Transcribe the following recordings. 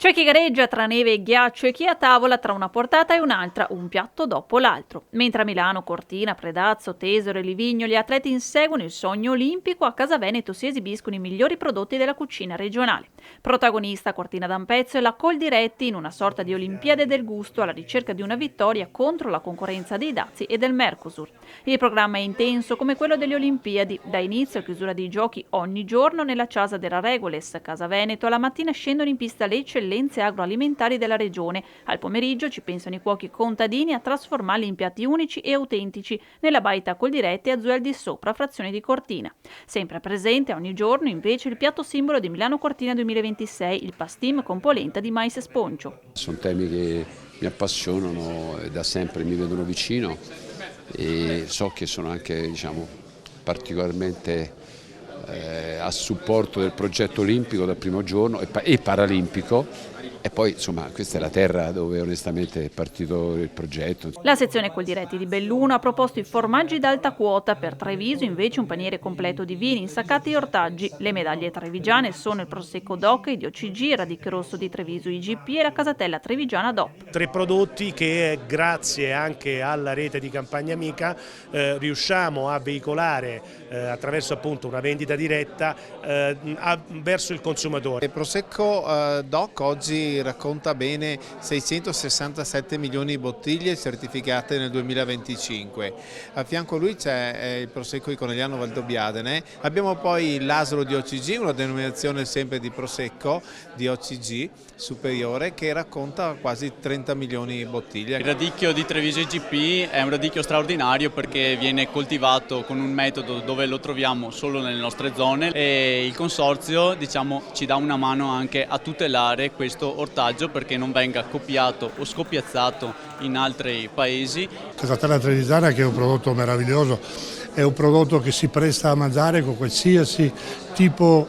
C'è chi gareggia tra neve e ghiaccio e chi a tavola tra una portata e un'altra, un piatto dopo l'altro. Mentre a Milano, Cortina, Predazzo, Tesero e Livigno gli atleti inseguono il sogno olimpico, a Casa Veneto si esibiscono i migliori prodotti della cucina regionale. Protagonista Cortina d'Ampezzo e la Coldiretti in una sorta di Olimpiade del gusto alla ricerca di una vittoria contro la concorrenza dei dazi e del Mercosur. Il programma è intenso come quello delle Olimpiadi, da inizio a chiusura dei giochi ogni giorno nella Casa della Regoles, Casa Veneto. Alla mattina scendono in pista le eccellenze agroalimentari della regione. Al pomeriggio ci pensano i cuochi contadini a trasformarli in piatti unici e autentici nella baita Coldiretti e Azuel di Sopra, frazione di Cortina. Sempre presente ogni giorno invece il piatto simbolo di Milano Cortina 2026, il pastim con polenta di mais sponcio. Sono temi che mi appassionano e da sempre mi vedono vicino e so che sono anche particolarmente a supporto del progetto olimpico dal primo giorno e paralimpico, e poi insomma questa è la terra dove onestamente è partito il progetto. La sezione Coldiretti di Belluno ha proposto i formaggi d'alta quota, per Treviso invece un paniere completo di vini, insaccati e ortaggi. Le medaglie trevigiane sono il Prosecco DOC di OCG, il Radicchio Rosso di Treviso IGP e la Casatella Trevigiana DOP. 3 prodotti che grazie anche alla rete di Campagna Amica riusciamo a veicolare attraverso appunto una vendita diretta verso il consumatore. Il Prosecco DOC oggi racconta bene 667 milioni di bottiglie certificate nel 2025. A fianco a lui c'è il Prosecco di Conegliano Valdobbiadene. Abbiamo poi l'Asolo di OCG, una denominazione sempre di Prosecco di OCG superiore, che racconta quasi 30 milioni di bottiglie. Il radicchio di Treviso IGP è un radicchio straordinario perché viene coltivato con un metodo dove lo troviamo solo nelle nostre zone, e il consorzio ci dà una mano anche a tutelare questo ortaggio perché non venga copiato o scopiazzato in altri paesi. Casatella Trevigiana, che è un prodotto meraviglioso, è un prodotto che si presta a mangiare con qualsiasi tipo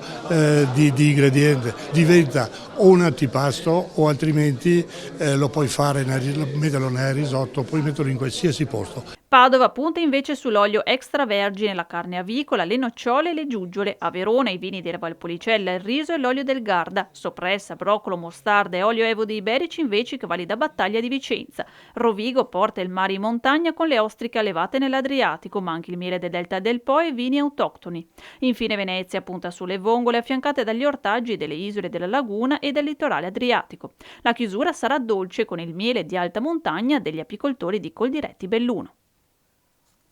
di ingrediente, diventa o un antipasto o altrimenti lo puoi metterlo nel risotto, puoi metterlo in qualsiasi posto. Padova punta invece sull'olio extravergine, la carne avicola, le nocciole e le giuggiole. A Verona i vini della Valpolicella, il riso e l'olio del Garda. Soppressa, broccolo, mostarda e olio evo dei Iberici invece i cavalli da battaglia di Vicenza. Rovigo porta il mare in montagna con le ostriche allevate nell'Adriatico, ma anche il miele del delta del Po e vini autoctoni. Infine Venezia punta sulle vongole affiancate dagli ortaggi delle isole della laguna e del litorale adriatico. La chiusura sarà dolce con il miele di alta montagna degli apicoltori di Coldiretti Belluno.